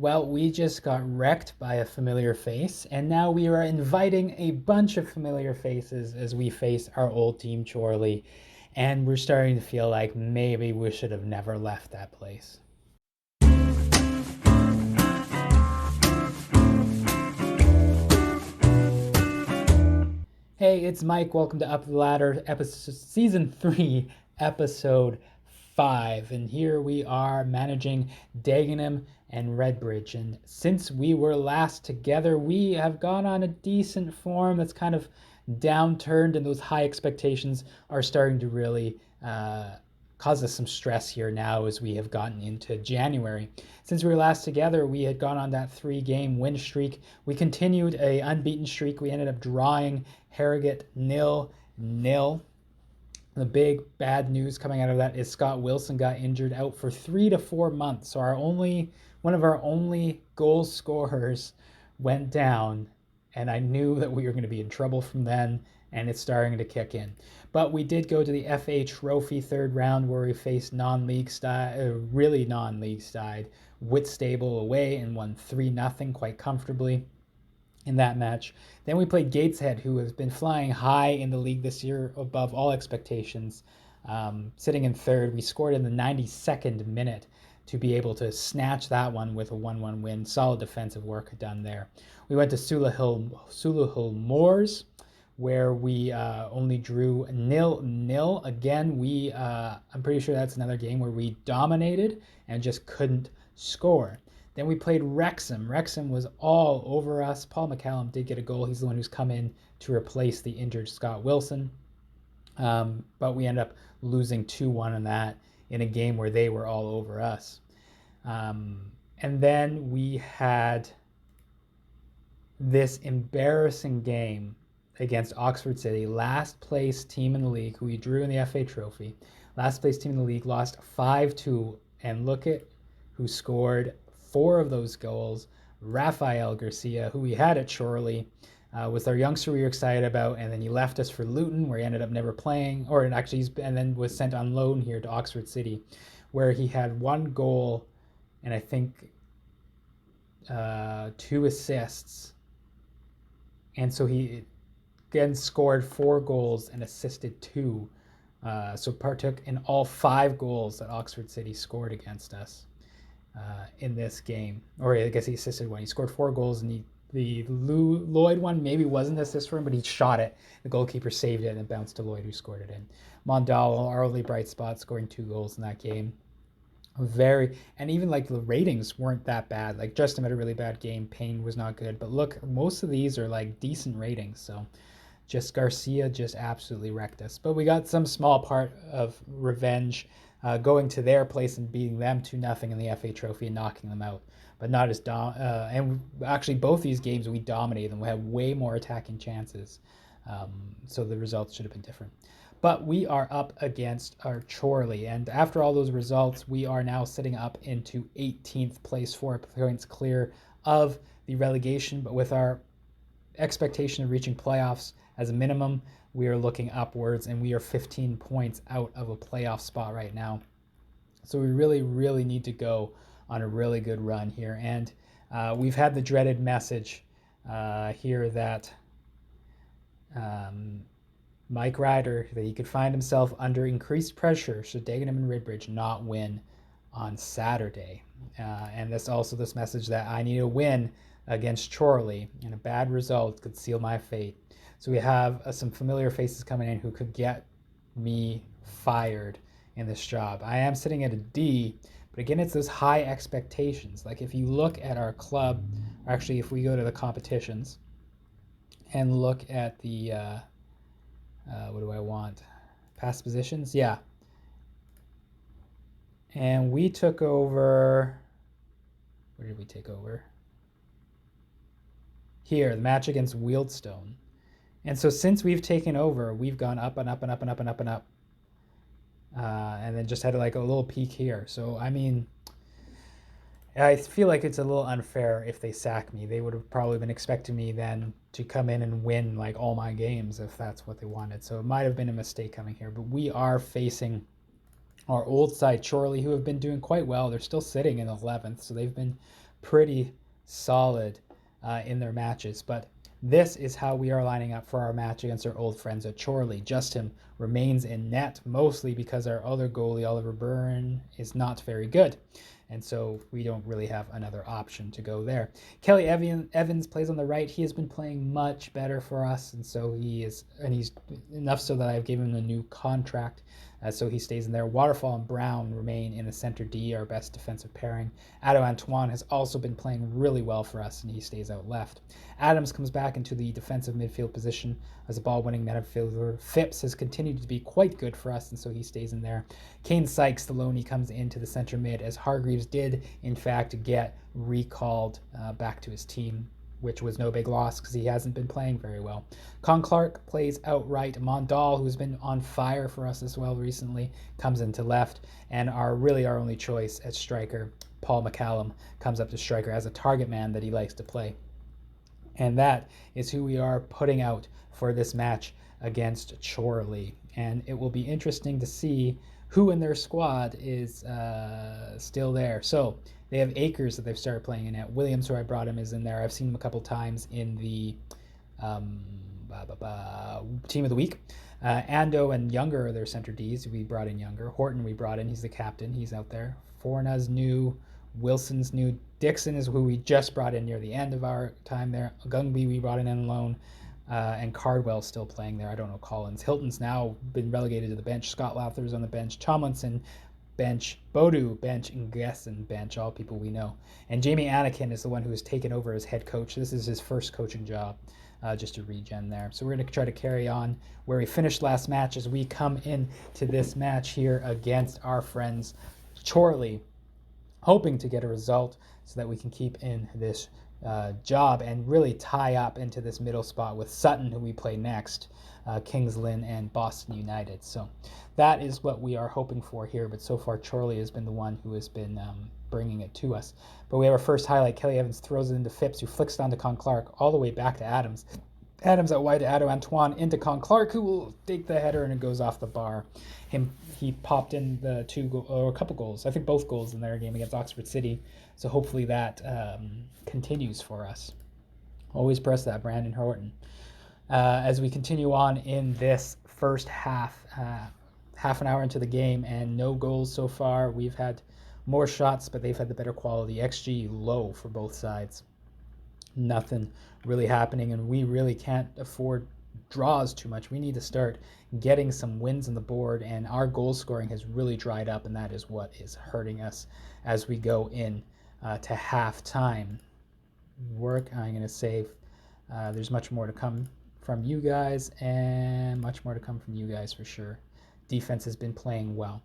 Well, we just got wrecked by a familiar face, and now we are inviting a bunch of familiar faces as we face our old team, Chorley, and we're starting to feel like maybe we should have never left that place. Hey, it's Mike. Welcome to Up the Ladder, episode season 3, episode 5. And here we are managing Dagenham and Redbridge. And since we were last together, we have gone on a decent form that's kind of downturned, and those high expectations are starting to really cause us some stress here now as we have gotten into January. Since we were last together, we had gone on that 3-game win streak. We continued a unbeaten streak. We ended up drawing Harrogate 0-0. The big bad news coming out of that is Scott Wilson got injured, out for 3 to 4 months. So one of our only goal scorers went down, and I knew that we were going to be in trouble from then, and it's starting to kick in. But we did go to the FA Trophy third round, where we faced really non-league side Whitstable away, and won 3-0 quite comfortably in that match. Then we played Gateshead, who has been flying high in the league this year above all expectations, sitting in third. We scored in the 92nd minute to be able to snatch that one with a 1-1 win. Solid defensive work done there. We went to Sulahill Moors, where we only drew 0-0. Again, I'm pretty sure that's another game where we dominated and just couldn't score. Then we played Wrexham. Wrexham was all over us. Paul McCallum did get a goal. He's the one who's come in to replace the injured Scott Wilson. But we ended up losing 2-1 in that, in a game where they were all over us. And then we had this embarrassing game against Oxford City, last place team in the league, who we drew in the FA Trophy. Last place team in the league, lost 5-2, and look at who scored 4 of those goals. Rafael Garcia, who we had at Chorley, was our youngster we were excited about, and then he left us for Luton, where he ended up never playing, and then was sent on loan here to Oxford City, where he had 1 goal and I think 2 assists, and so he again scored 4 goals and assisted 2. So partook in all 5 goals that Oxford City scored against us in this game. Or I guess he assisted 1. He scored 4 goals, and the Lloyd one maybe wasn't an assist for him, but he shot it. The goalkeeper saved it, and it bounced to Lloyd, who scored it in. Mondal, our only bright spot, scoring 2 goals in that game. And even like the ratings weren't that bad. Like Justin had a really bad game. Payne was not good. But look, most of these are like decent ratings. So just Garcia just absolutely wrecked us. But we got some small part of revenge, going to their place and beating them 2-0 in the FA Trophy and knocking them out. But not as and actually both these games we dominated them. We had way more attacking chances. So the results should have been different. But we are up against our Chorley, and after all those results, we are now sitting up into 18th place, 4 points clear of the relegation. But with our expectation of reaching playoffs as a minimum, we are looking upwards, and we are 15 points out of a playoff spot right now. So we really, really need to go on a really good run here. And we've had the dreaded message here that Mike Ryder, that he could find himself under increased pressure should Dagenham and Redbridge not win on Saturday. And this message that I need a win against Chorley, and a bad result could seal my fate. So we have some familiar faces coming in who could get me fired in this job. I am sitting at a D, but again, it's those high expectations. Like if you look at our club, or actually if we go to the competitions and look at the what do I want? Past positions? Yeah. And we took over. Where did we take over? Here, the match against Wealdstone. And so since we've taken over, we've gone up and up and up and up and up and up. And then just had like a little peak here. So, I mean, I feel like it's a little unfair if they sack me. They would have probably been expecting me then to come in and win like all my games if that's what they wanted. So it might have been a mistake coming here. But we are facing our old side, Chorley, who have been doing quite well. They're still sitting in 11th, so they've been pretty solid in their matches. But this is how we are lining up for our match against our old friends at Chorley. Justin remains in net, mostly because our other goalie, Oliver Byrne, is not very good. And so we don't really have another option to go there. Kelly Evans plays on the right. He has been playing much better for us, and so he's enough so that I've given him a new contract. So he stays in there. Waterfall and Brown remain in the center D, our best defensive pairing. Ado Antoine has also been playing really well for us, and he stays out left. Adams comes back into the defensive midfield position as a ball-winning midfielder. Phipps has continued to be quite good for us, and so he stays in there. Kane Sykes, the loanee, comes into the center mid as Hargreaves did, in fact, get recalled back to his team, which was no big loss because he hasn't been playing very well. Con Clark plays outright. Mondal, who's been on fire for us as well recently, comes into left. And our only choice at striker, Paul McCallum, comes up to striker as a target man that he likes to play. And that is who we are putting out for this match against Chorley. And it will be interesting to see who in their squad is still there. So they have Akers that they've started playing in at. Williams, who I brought him, is in there. I've seen him a couple times in the team of the week. Ando and Younger are their center Ds. We brought in Younger. Horton we brought in. He's the captain. He's out there. Forna's new. Wilson's new. Dixon is who we just brought in near the end of our time there. Gungby we brought in on loan. And Cardwell's still playing there. I don't know Collins. Hilton's now been relegated to the bench. Scott Lauther's on the bench. Tomlinson bench. Bodu bench. And Gesson bench. All people we know. And Jamie Anakin is the one who has taken over as head coach. This is his first coaching job. Just a regen there. So we're going to try to carry on where we finished last match as we come into this match here against our friends Chorley, hoping to get a result so that we can keep in this job and really tie up into this middle spot with Sutton, who we play next, Kings Lynn, and Boston United. So that is what we are hoping for here. But so far, Chorley has been the one who has been bringing it to us. But we have our first highlight. Kelly Evans throws it into Phipps, who flicks down to Con Clark all the way back to Adams. Adams out wide to Ado Antoine into Con Clark, who will take the header and it goes off the bar. He popped in the a couple goals. I think both goals in their game against Oxford City. So hopefully that continues for us. Always press that, Brandon Horton. As we continue on in this first half an hour into the game, and no goals so far. We've had more shots, but they've had the better quality. XG low for both sides. Nothing really happening, and we really can't afford draws too much. We need to start getting some wins on the board, and our goal scoring has really dried up, and that is what is hurting us as we go in to halftime. I'm going to save. There's much more to come from you guys, and much more to come from you guys for sure. Defense has been playing well.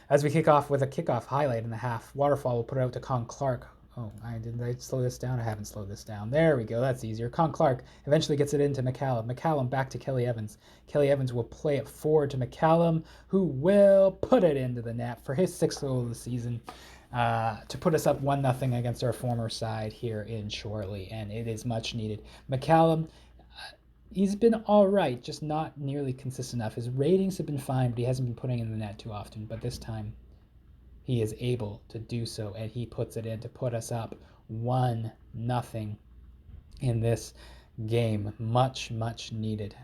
As we kick off with a kickoff highlight in the half, Waterfall will put it out to Con Clark. Oh, did I slow this down? I haven't slowed this down. There we go. That's easier. Con Clark eventually gets it into McCallum. McCallum back to Kelly Evans. Kelly Evans will play it forward to McCallum, who will put it into the net for his sixth goal of the season to put us up 1-0 against our former side here in Chorley, and it is much needed. McCallum, he's been all right, just not nearly consistent enough. His ratings have been fine, but he hasn't been putting in the net too often. But this time, he is able to do so, and he puts it in to put us up 1-0 in this game. Much, much needed.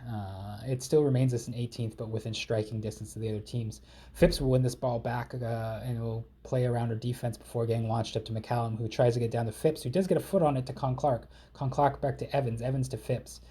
It still remains us in 18th, but within striking distance of the other teams. Phipps will win this ball back and will play around our defense before getting launched up to McCallum, who tries to get down to Phipps, who does get a foot on it to Con Clark. Con Clark back to Evans. Evans to Phipps.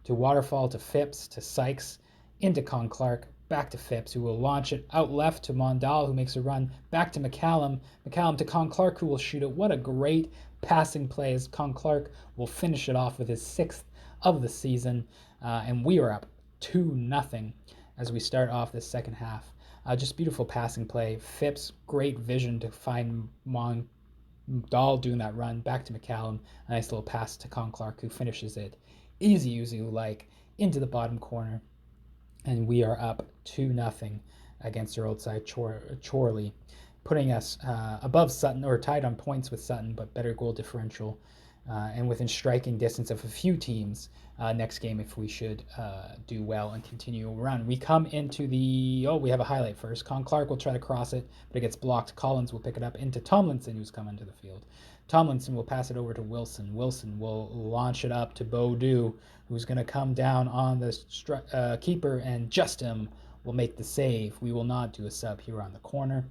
To Waterfall to Phipps to Sykes. Into Con Clark. Back to Phipps, who will launch it out left to Mondal, who makes a run back to McCallum. McCallum to Con Clark, who will shoot it. What a great passing play as Con Clark will finish it off with his sixth of the season. And we are up 2-0 as we start off this second half. Just beautiful passing play. Phipps, great vision to find Mondal doing that run back to McCallum. A nice little pass to Con Clark, who finishes it easy like into the bottom corner. And we are up 2-0 against our old side, Chorley, putting us above Sutton, or tied on points with Sutton, but better goal differential, and within striking distance of a few teams next game if we should do well and continue a run. We come into we have a highlight first. Con Clark will try to cross it, but it gets blocked. Collins will pick it up into Tomlinson, who's come into the field. Tomlinson will pass it over to Wilson. Wilson will launch it up to Bodu, who's going to come down on the keeper, and Justin will make the save. We will not do a sub here on the corner,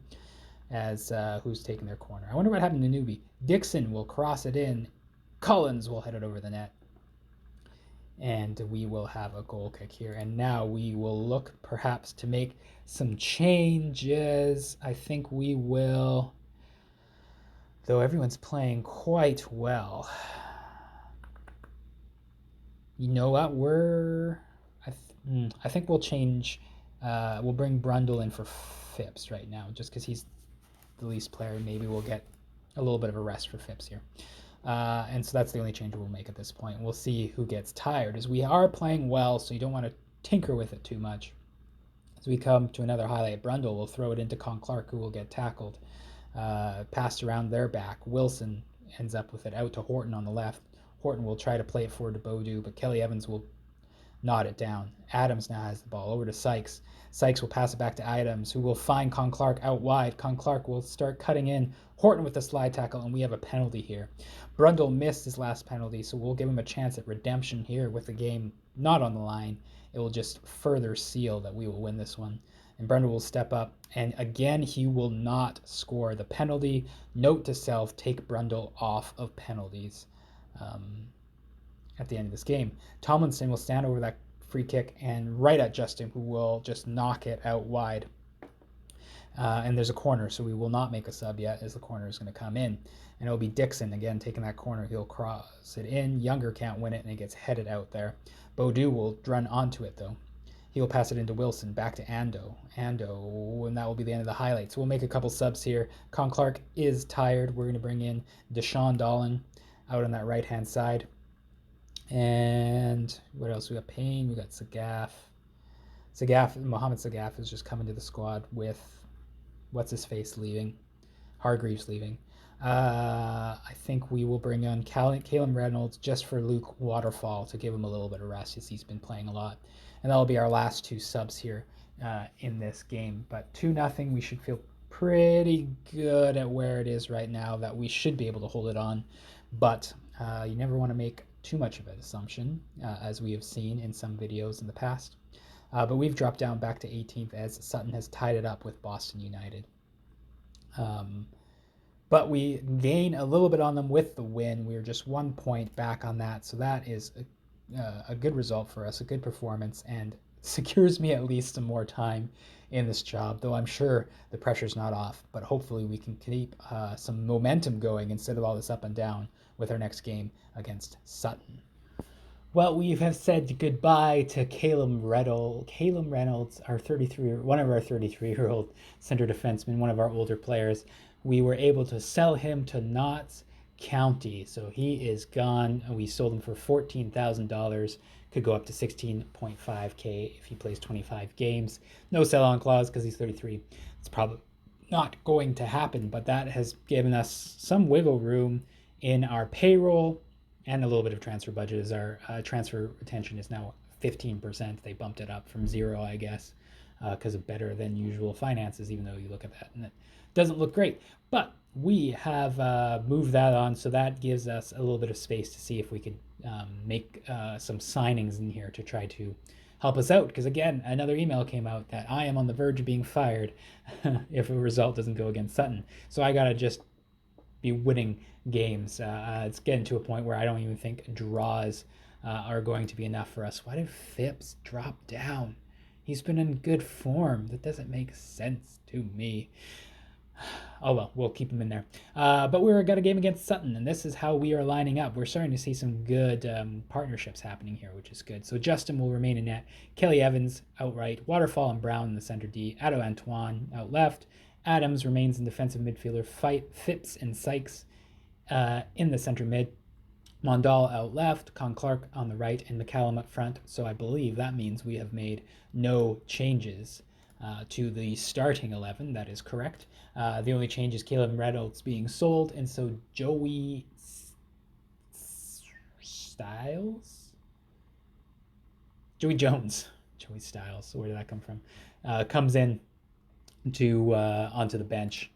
as who's taking their corner. I wonder what happened to Newbie. Dixon will cross it in. Collins will head it over the net. And we will have a goal kick here. And now we will look perhaps to make some changes. I think we will, though everyone's playing quite well. You know what? I think we'll change. We'll bring Brundle in for Phipps right now, just because he's the least player. Maybe we'll get a little bit of a rest for Phipps here. And so that's the only change we'll make at this point. We'll see who gets tired, as we are playing well, so you don't want to tinker with it too much. As we come to another highlight, Brundle will throw it into Con Clark, who will get tackled. Passed around their back. Wilson ends up with it out to Horton on the left. Horton will try to play it forward to Bodu, but Kelly Evans will nod it down. Adams now has the ball over to Sykes. Sykes will pass it back to Adams, who will find Con Clark out wide. Con Clark will start cutting in. Horton with the slide tackle, and we have a penalty here. Brundle missed his last penalty, so we'll give him a chance at redemption here with the game not on the line. It will just further seal that we will win this one. And Brundle will step up, and again, he will not score the penalty. Note to self, take Brundle off of penalties at the end of this game. Tomlinson will stand over that free kick and right at Justin, who will just knock it out wide. And there's a corner, so we will not make a sub yet, as the corner is going to come in. And it'll be Dixon again taking that corner. He'll cross it in. Younger can't win it, and it gets headed out there. Bodu will run onto it, though. He'll pass it into Wilson, back to Ando, and that will be the end of the highlights. We'll make a couple subs here. Con Clark is tired. We're going to bring in Deshaun Dolan out on that right-hand side. And what else? We got Payne, we got Sagaf. Mohamed Sagaf is just coming to the squad with what's-his-face leaving. Hargreaves leaving. I think we will bring on Caleb Reynolds just for Luke Waterfall to give him a little bit of rest, as he's been playing a lot. And that'll be our last two subs here in this game. But 2-0, we should feel pretty good at where it is right now, that we should be able to hold it on. But you never want to make too much of an assumption, as we have seen in some videos in the past. But we've dropped down back to 18th, as Sutton has tied it up with Boston United. But we gain a little bit on them with the win. We are just 1 point back on that, so that is a good result for us, a good performance, and secures me at least some more time in this job, though I'm sure the pressure's not off. But hopefully we can keep some momentum going instead of all this up and down with our next game against Sutton. Well, we have said goodbye to Caleb Reynolds, one of our 33-year-old center defensemen, one of our older players. We were able to sell him to Notts County, so he is gone. We sold him for $14,000. Could go up to $16.5K if he plays 25 games. No sell-on clause because he's 33. It's probably not going to happen, but that has given us some wiggle room in our payroll and a little bit of transfer budget, as our transfer retention is now 15%. They bumped it up from 0, I guess, because of better than usual finances, even though you look at that and it doesn't look great. But we have moved that on, so that gives us a little bit of space to see if we could make some signings in here to try to help us out. Because again, another email came out that I am on the verge of being fired if a result doesn't go against Sutton. So I got to just be winning games. It's getting to a point where I don't even think draws are going to be enough for us. Why did Phipps drop down? He's been in good form. That doesn't make sense to me. Oh well, we'll keep him in there. But we're got a game against Sutton, and this is how we are lining up. We're starting to see some good partnerships happening here, which is good. So Justin will remain in net. Kelly Evans outright. Waterfall and Brown in the center D. Ado Antoine out left. Adams remains in defensive midfielder. Phipps and Sykes in the center mid. Mondal out left, Con Clark on the right, and McCallum up front. So I believe that means we have made no changes to the starting 11. That is correct. The only change is Caleb Reynolds being sold, and so Joey Jones, where did that come from? Comes in to onto the bench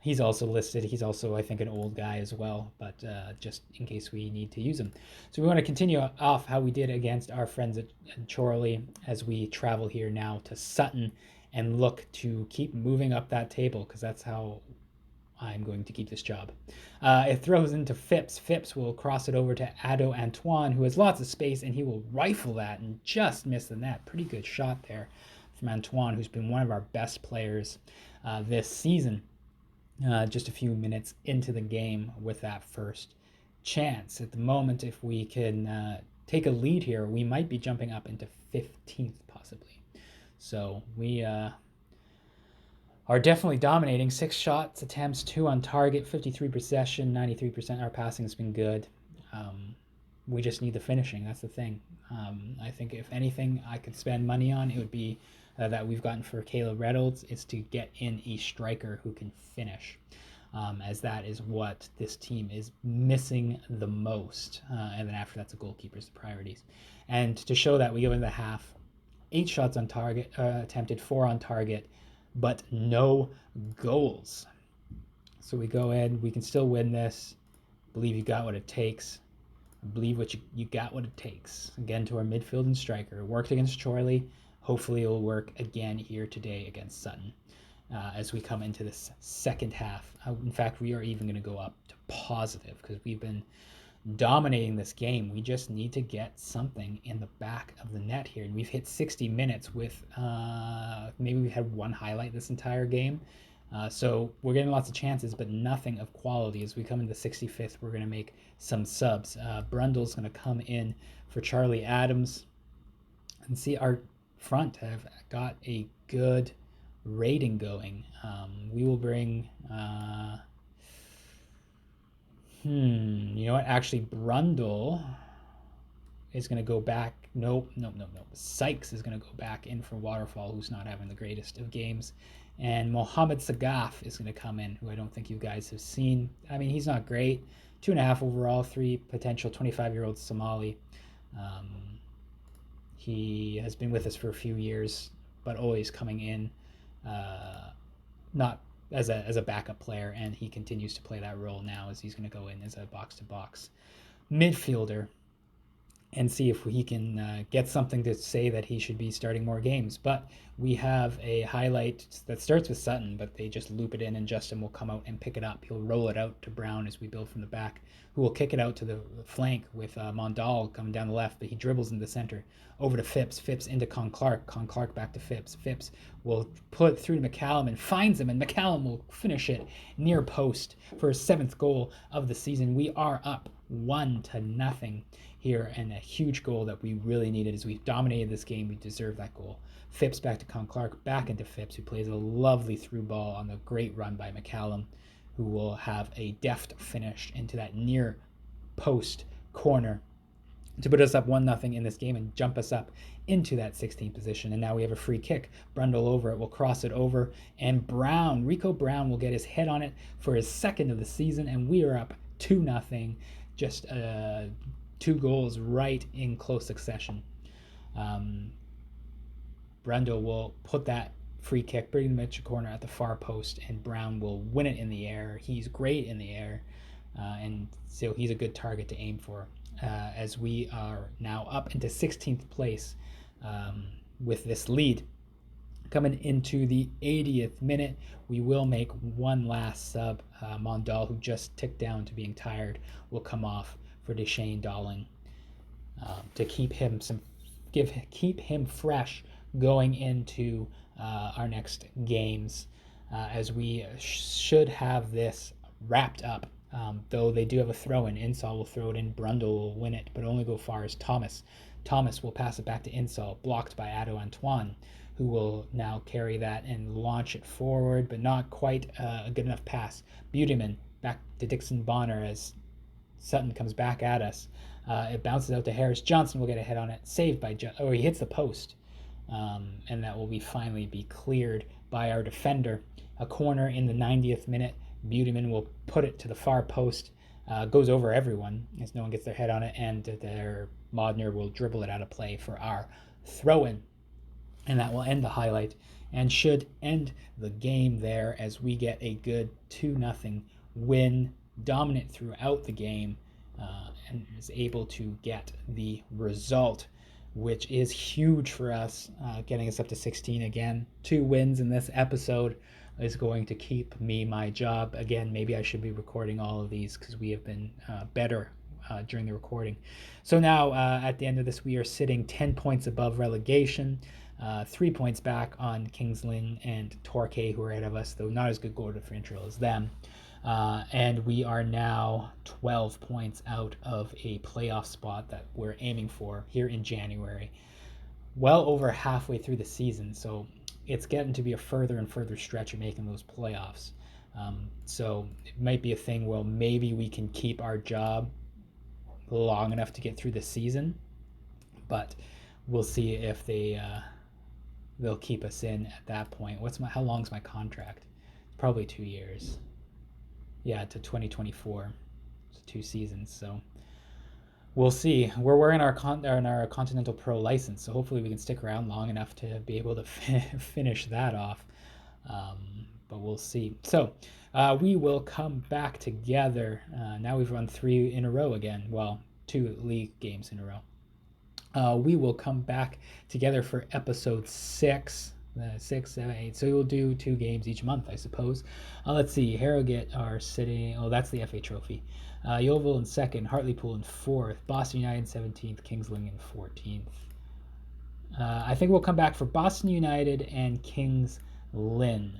He's also listed. He's also, I think, an old guy as well, but just in case we need to use him. So we want to continue off how we did against our friends at Chorley as we travel here now to Sutton and look to keep moving up that table, because that's how I'm going to keep this job. It throws into Phipps. Phipps will cross it over to Ado Antoine, who has lots of space, and he will rifle that and just miss the net. Pretty good shot there from Antoine, who's been one of our best players this season. Just a few minutes into the game with that first chance. At the moment, if we can take a lead here, we might be jumping up into 15th possibly. So we are definitely dominating. 6 shots, attempts, 2 on target, 53 possession, 93%. Our passing has been good. We just need the finishing. That's the thing. I think if anything I could spend money on, it would be that we've gotten for Caleb Reynolds, is to get in a striker who can finish, as that is what this team is missing the most. And then after that's the goalkeepers, the priorities. And to show that, we go into the half, 8 shots on target, attempted, 4 on target, but no goals. So we go in, we can still win this. Believe you got what it takes. I believe you got what it takes. Again, to our midfield and striker. It worked against Chorley. Hopefully it will work again here today against Sutton as we come into this second half. In fact, we are even going to go up to positive because we've been dominating this game. We just need to get something in the back of the net here. And we've hit 60 minutes with maybe we had one highlight this entire game. So we're getting lots of chances, but nothing of quality. As we come into the 65th, we're going to make some subs. Brundle's going to come in for Charlie Adams. And see, our front have got a good rating going. We will bring... you know what? Actually, Brundle is going to go back. Nope. Sykes is going to go back in for Waterfall, who's not having the greatest of games. And Mohamed Sagaf is going to come in, who I don't think you guys have seen. I mean, he's not great. 2.5 overall, 3 potential, 25-year-old Somali. He has been with us for a few years, but always coming in, not as a backup player, and he continues to play that role now as he's going to go in as a box-to-box midfielder and see if he can get something to say that he should be starting more games. But we have a highlight that starts with Sutton, but they just loop it in, and Justin will come out and pick it up. He'll roll it out to Brown as we build from the back, who will kick it out to the flank with Mondal coming down the left, but he dribbles in the center over to Phipps. Phipps into Con Clark back to Phipps. Phipps will put it through to McCallum and finds him, and McCallum will finish it near post for his 7th goal of the season. We are up 1-0 here, and a huge goal that we really needed. As we've dominated this game, we deserve that goal. Phipps back to Con Clark, back into Phipps, who plays a lovely through ball on the great run by McCallum, who will have a deft finish into that near post corner to put us up 1-0 in this game and jump us up into that 16th position. And now we have a free kick. Brundle over it, will cross it over, and Rico Brown will get his head on it for his 2nd of the season, and we are up 2-0. Just 2 goals right in close succession. Brundle will put that free kick, bring the Mitchell corner at the far post, and Brown will win it in the air. He's great in the air, and so he's a good target to aim for. As we are now up into 16th place with this lead. Coming into the 80th minute, we will make one last sub. Mondal, who just ticked down to being tired, will come off for Deshane Dolling to keep him fresh going into our next games, as we should have this wrapped up. Though they do have a throw-in. Insall will throw it in. Brundle will win it, but only go far as Thomas. Thomas will pass it back to Insall, blocked by Ado Antoine, who will now carry that and launch it forward, but not quite a good enough pass. Buteman back to Dixon Bonner as Sutton comes back at us. It bounces out to Harris. Johnson will get a hit on it. Saved by he hits the post. And that will finally be cleared by our defender. A corner in the 90th minute. Buteman will put it to the far post. Goes over everyone as no one gets their head on it, and their Modner will dribble it out of play for our throw-in. And that will end the highlight and should end the game there as we get a good 2-0 win, dominant throughout the game, and is able to get the result, which is huge for us, getting us up to 16 again. 2 wins in this episode is going to keep me my job. Again, maybe I should be recording all of these because we have been better during the recording. So now at the end of this, we are sitting 10 points above relegation, 3 points back on Kings Lynn and Torquay, who are ahead of us, though not as good goal differential as them. And we are now 12 points out of a playoff spot that we're aiming for here in January. Well over halfway through the season, so it's getting to be a further and further stretch of making those playoffs. So it might be a thing where maybe we can keep our job long enough to get through the season, but we'll see if they'll keep us in at that point. How long's my contract? Probably 2 years. Yeah, to 2024. It's 2 seasons, so we'll see. We're wearing our Continental Pro license, so hopefully we can stick around long enough to be able to finish that off. But we'll see. So we will come back together. Now we've run 3 in a row again. Well, 2 league games in a row. We will come back together for episode 6. 6, 7, 8. So we'll do 2 games each month, I suppose. Let's see. Harrogate are sitting. Oh, that's the FA Trophy. Yeovil in 2nd, Hartlepool in 4th, Boston United 17th, Kings Lynn in 14th. I think we'll come back for Boston United and Kings Lynn.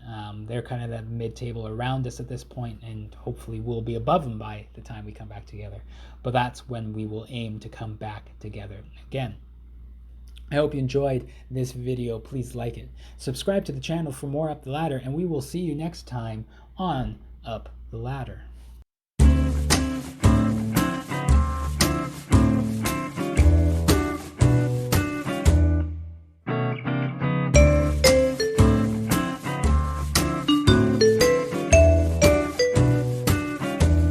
They're kind of that mid-table around us at this point, and hopefully we'll be above them by the time we come back together. But that's when we will aim to come back together again. I hope you enjoyed this video. Please like it. Subscribe to the channel for more Up the Ladder, and we will see you next time on Up the Ladder.